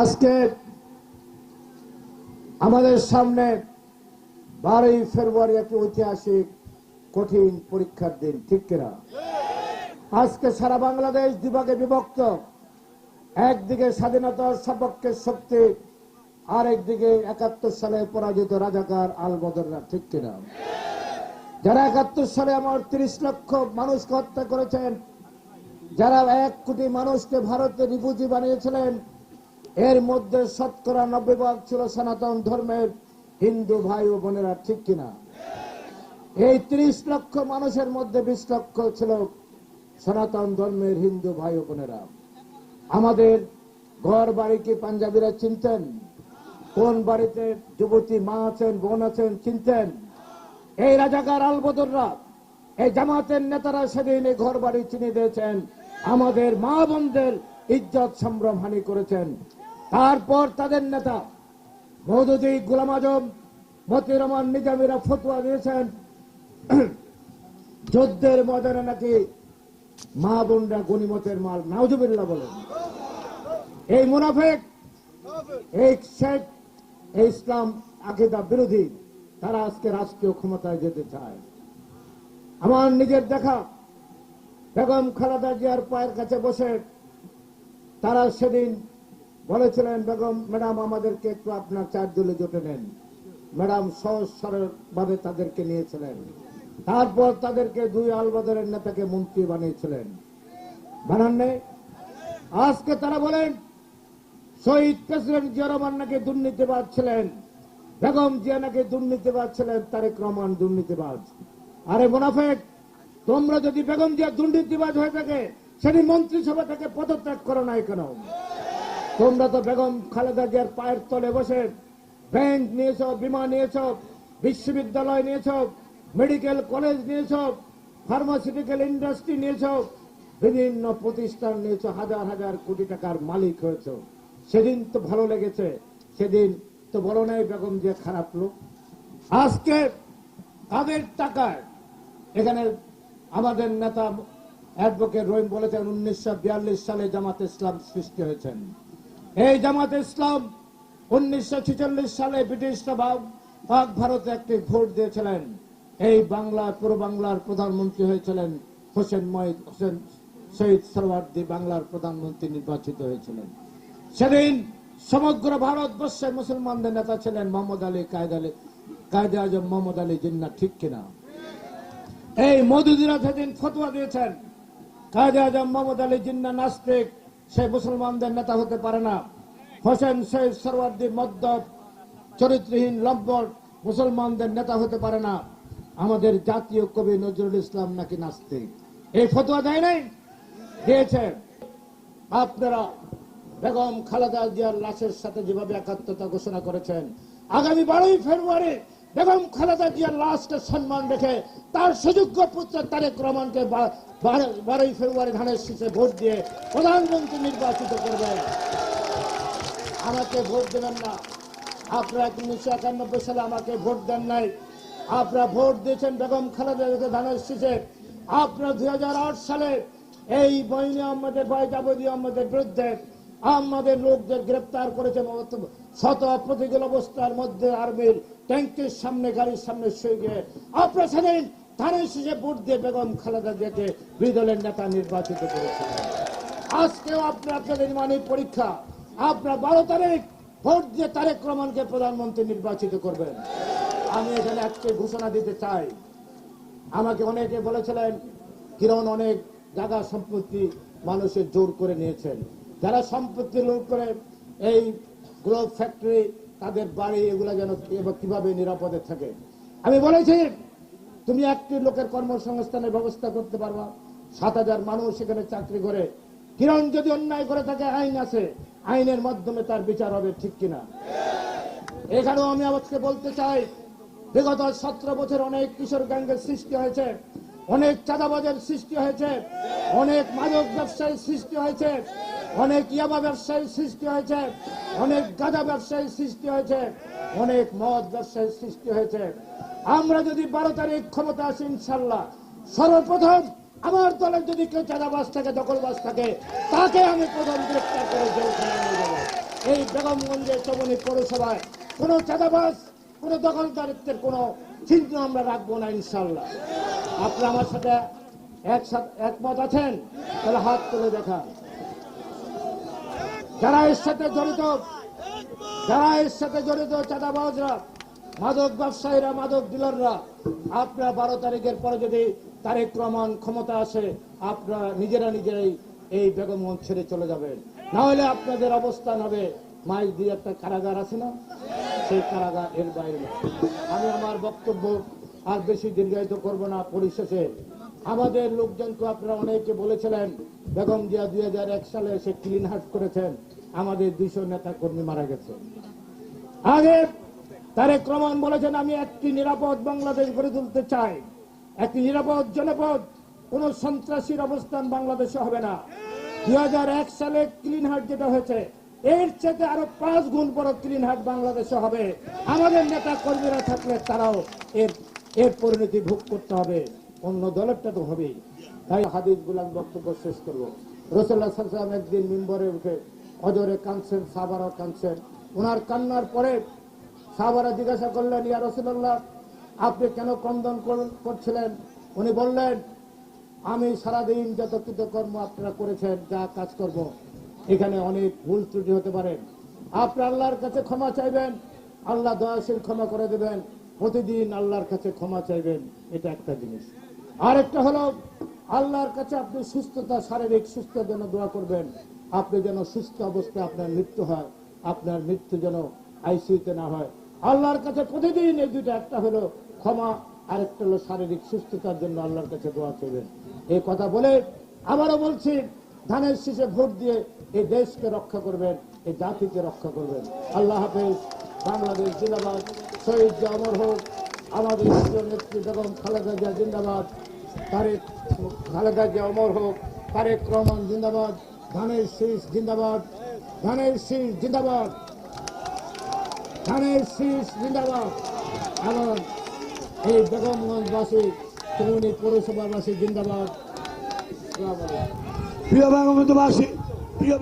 আজকে আমাদের সামনে 12ই ফেব্রুয়ারি একটি ঐতিহাসিক কঠিন পরীক্ষার দিন, ঠিক কিনা? আজকে সারা বাংলাদেশ দুভাগে বিভক্ত। একদিকে স্বাধীনতার সপক্ষের শক্তি, আরেকদিকে 71 সালে পরাজিত রাজাকার আল বদররা, ঠিক কিনা? যারা 71 সালে আমার 30 লক্ষ মানুষকে হত্যা করেছেন, যারা 1 কোটি মানুষকে ভারতে রিফিউজি বানিয়েছিলেন, এর মধ্যে 90% ছিল সনাতন ধর্মের হিন্দু ভাই ও বোনেরা, ঠিক কিনা? এই 30 লক্ষ মানুষের মধ্যে 20 লক্ষ ছিল সনাতন ধর্মের হিন্দু ভাই ও বোনেরা। আমাদের ঘর বাড়ি কি পাঞ্জাবিরা চিনতেন? কোন বাড়িতে যুবতী মা আছেন, বোন আছেন চিনতেন? এই রাজাকার আল বদররা, এই জামাতের নেতারা সেদিন এই ঘর বাড়ি চিনে দিয়েছেন, আমাদের মা বোনদের ইজ্জত সম্ভ্রম হানি করেছেন। তারপর তাদের নেতা মওদুদি, গোলাম আজম, মতিউর রহমান নিজামীরা ফতোয়া দিয়েছেন যুদ্ধের ময়দানে নাকি মা বোনরা গনিমতের মাল। নাউজুবিল্লাহ বলেন। এই মুনাফিক, এই শেখ, এই ইসলাম আকীদা বিরোধী, তারা আজকে রাষ্ট্রীয় ক্ষমতায় যেতে চায়। আমার নিজের দেখা বেগম খালেদা জিয়ার পায়ের কাছে বসে তারা সেদিন বলেছিলেন, বেগম ম্যাডাম আমাদেরকে একটু আপনার 4 দলে জোটে নেন। ম্যাডাম সহজ সরল ভাবে তাদেরকে নিয়েছিলেন। তারপর তাদেরকে 2 আল বদরের নেতাকে মন্ত্রী বানিয়েছিলেন, বানান নেই? আজকে তারা বলেন শহীদ প্রেসিডেন্ট জিয়া রহমান নাকি দুর্নীতিবাজ ছিলেন, বেগম জিয়া নাকি দুর্নীতিবাজ ছিলেন, তারেক রহমান দুর্নীতিবাজ। আরে মুনাফিক, তোমরা যদি বেগম জিয়া দুর্নীতিবাজ হয়ে থাকে সেটি মন্ত্রিসভা থেকে পদত্যাগ করো নাই কেন? তোমরা তো বেগম খালেদা জিয়ার পায়ের তলে বসে ব্যাংক নিয়েছ, বিমা নিয়েছ, বিশ্ববিদ্যালয় নিয়েছ, মেডিকেল কলেজ নিয়েছ, ফার্মাসিউটিক্যাল ইন্ডাস্ট্রি নিয়েছ, বিভিন্ন প্রতিষ্ঠান নিয়েছ, হাজার হাজার কোটি টাকার মালিক হয়েছ। সেদিন তো ভালো লেগেছে, সেদিন তো বলো নাই বেগম জিয়া খারাপ লোক। আজকে তাদের টাকায় এখানে আমাদের নেতা অ্যাডভোকেট রহিম বলেছেন 1942 সালে জামাতে ইসলাম সৃষ্টি হয়েছেন। এই জামাতে ইসলাম 1946 সালে ব্রিটিশরা পাক ভারতে একটি ভোট দিয়েছিলেন। এই বাংলা, পুরো বাংলার প্রধানমন্ত্রী হয়েছিলেন হোসেন শহীদ সোহরাওয়ার্দী, বাংলার প্রধানমন্ত্রী নির্বাচিত হয়েছিলেন। সেদিন সমগ্র ভারতবর্ষের মুসলমানদের নেতা ছিলেন মোহাম্মদ আলী, কায়েদে আজম মোহাম্মদ আলী জিন্না, ঠিক কিনা? এই মওদুদিরা সেদিন ফতোয়া দিয়েছেন কায়েদে আজম মোহাম্মদ আলী জিন্না নাস্তিক, সে মুসলমানদের নেতা হতে পারে না। হোসেন শহীদ সোহরাওয়ার্দী মদ্যপ, চরিত্রহীন, লম্পট, মুসলমানদের নেতা হতে পারে না। আমাদের জাতীয় কবি নজরুল ইসলাম নাকি নাস্তিক। এই ফতোয়া দেয় নাই? দিয়েছে। আপনারা বেগম খালেদা জিয়ার লাশের সাথে যেভাবে একাত্মতা ঘোষণা করেছেন, আগামী 12ই ফেব্রুয়ারি বেগম খালেদা জিয়ার লাশকে সম্মান রেখে তার সুযোগ্য পুত্র তারেক রহমানকে 12ই ফেব্রুয়ারি ধানের শীষে ভোট দিয়ে প্রধানমন্ত্রী নির্বাচিত করবেন। আমাকে ভোট দেবেন না। আপনারা 1991 সালে আমাকে ভোট দেন নাই, আপনারা ভোট দিয়েছেন বেগম খালেদা জিয়াকে ধানের শীষে। আপনারা 2008 সালে এই বইনি আহমেদের, বয়জাবদি আহমেদের বিরুদ্ধে আমাদের লোকদের গ্রেপ্তার করেছে, শত প্রতিকূল অবস্থার মধ্যে আর্মির ট্যাঙ্কের সামনে, গাড়ির সামনে শুয়ে গিয়ে আপনারা সেদিন ধানের শীষে ভোট দিয়ে বেগম খালেদা জিয়াকে বিরোধী দলের নেতা নির্বাচিত করেছিলেন। আজকেও আপনাদের মানবিক পরীক্ষা, আপনারা 12 তারিখ ভোট দিয়ে তারেক রহমানকে প্রধানমন্ত্রী নির্বাচিত করবেন। আমি এখানে আজকে ঘোষণা দিতে চাই, আমাকে অনেকে বলেছিলেন কিরণ অনেক জায়গা সম্পত্তি মানুষের জোর করে নিয়েছেন, যারা সম্পত্তি লুট করে এই গ্লোব ফ্যাক্টরি, তাদের বাড়ি, এগুলা যেন কিভাবে নিরাপদে থাকে। আমি বলেছি তুমি একটি লোকের কর্মসংস্থানের ব্যবস্থা করতে পারবা, 7000 মানুষ এখানে চাকরি করে। কিরণ যদি অন্যায় করে থাকে আইন আছে, আইনের মাধ্যমে তার বিচার হবে, ঠিক কিনা? এখানেও আমি আজকে বলতে চাই, বিগত 17 বছর অনেক কিশোর গ্যাংয়ের সৃষ্টি হয়েছে, অনেক চাঁদাবাজের সৃষ্টি হয়েছে, অনেক মাদক ব্যবসায়ীর সৃষ্টি হয়েছে, অনেক ইয়াবা ব্যবসায়ীর সৃষ্টি হয়েছে, অনেক গাঁজা ব্যবসায়ীর সৃষ্টি হয়েছে, অনেক মদ ব্যবসায়ীর সৃষ্টি হয়েছে। আমরা যদি 12 তারিখ ক্ষমতা আসি ইনশাল্লাহ, সর্বপ্রথম আমার দলের যদি কেউ চাঁদাবাজ থাকে, দখলবাজ থাকে, তাকে আমি প্রথম গ্রেফতার করে জেল খানায় বেগমগঞ্জে চবনি পৌরসভায় কোনো চাঁদাবাজ কোনো দখলদারিত্বের কোনো চিহ্ন আমরা রাখবো না ইনশাল্লাহ। আপনি আমার সাথে একমত আছেন? তাহলে হাত তুলে দেখান। যারা এর সাথে জড়িত চাঁদাবাজরা, মাদক ব্যবসায়ীরা, মাদক ডিলাররা, আপনারা 12 তারিখের পরে যদি তারেক রহমান ক্ষমতা আসে, আপনারা নিজেরাই এই বেগমগঞ্জ ছেড়ে চলে যাবেন। না হলে আপনাদের অবস্থান হবে মাইল দিয়ে একটা কারাগার আছে না, সেই কারাগার এর বাইরে। আমি আমার বক্তব্য আর বেশি দীর্ঘায়িত করব না। পরিশেষে আমাদের লোকজনকে আপনারা অনেকে বলেছিলেন বেগম জিয়া 2001 সালে সে ক্লিন হাউস করেছেন, আমাদের 200 নেতা কর্মী মারা গেছে। আগে তারেক রহমান বলেছেন আমি একটি নিরাপদ বাংলাদেশ গড়ে তুলতে চাই, একটি নিরাপদ জনপদ, কোন সন্ত্রাসীর অবস্থান বাংলাদেশে হবে না। 2001 সালে ক্লিন হাউস যেটা হয়েছে, এর চেয়ে আরো 5 গুণ বড় ক্লিন হাউস বাংলাদেশে হবে। আমাদের নেতা কর্মীরা থাকলে তারাও এর পরিণতি ভোগ করতে হবে, অন্য দলেরটা তো হবেই। তাই হাদিস গুলাম বক্তব্য শেষ করবো। রাসূলুল্লাহ সাল্লাল্লাহু আলাইহি ওয়াসাল্লাম একদিন মিম্বরে উঠে অজরে কাঁদছেন, সাহাবারা কাঁদছেন। ওনার কান্নার পরে সাহাবারা জিজ্ঞাসা করলেন, ইয়া রাসূলুল্লাহ আপনি কেন ক্রন্দন করছিলেন? উনি বললেন, আমি সারাদিন যত কৃতকর্ম আপনারা করেছেন, যা কাজ করব, এখানে অনেক ভুল ত্রুটি হতে পারে। আপনি আল্লাহর কাছে ক্ষমা চাইবেন, আল্লাহ দয়াশীল ক্ষমা করে দেবেন। প্রতিদিন আল্লাহর কাছে ক্ষমা চাইবেন, এটা একটা জিনিস। আরেকটা হলো আল্লাহর কাছে আপনি সুস্থতা, শারীরিক সুস্থতার জন্য দোয়া করবেন। আপনি যেন সুস্থ অবস্থায় আপনার মৃত্যু হয়, আপনার মৃত্যু যেন আইসিইউতে না হয়। আল্লাহর কাছে প্রতিদিন এই দুইটা, একটা হলো ক্ষমা, আরেকটা হলো শারীরিক সুস্থতার জন্য আল্লাহর কাছে দোয়া করবেন। এই কথা বলে আবারও বলছি, ধানের শীষে ভোট দিয়ে এই দেশকে রক্ষা করবেন, এই জাতিকে রক্ষা করবেন। আল্লাহ হাফেজ। বাংলাদেশ জিন্দাবাদ। শহীদ জিয়া অমর হোক। আমাদের প্রিয় নেত্রী বেগম খালেদা জিয়া জিন্দাবাদ। খালেদা জিয়া অমর হোক। তারেক রহমান জিন্দাবাদ। ধানের শীষ জিন্দাবাদ। ধানের শীষ জিন্দাবাদ। ধানের শীষ জিন্দাবাদ। এবং এই বেগমগঞ্জবাসী, চৌমনি পৌরসভাবাসী জিন্দাবাদ। প্রিয় বঙ্গবন্ধুবাসী, প্রিয়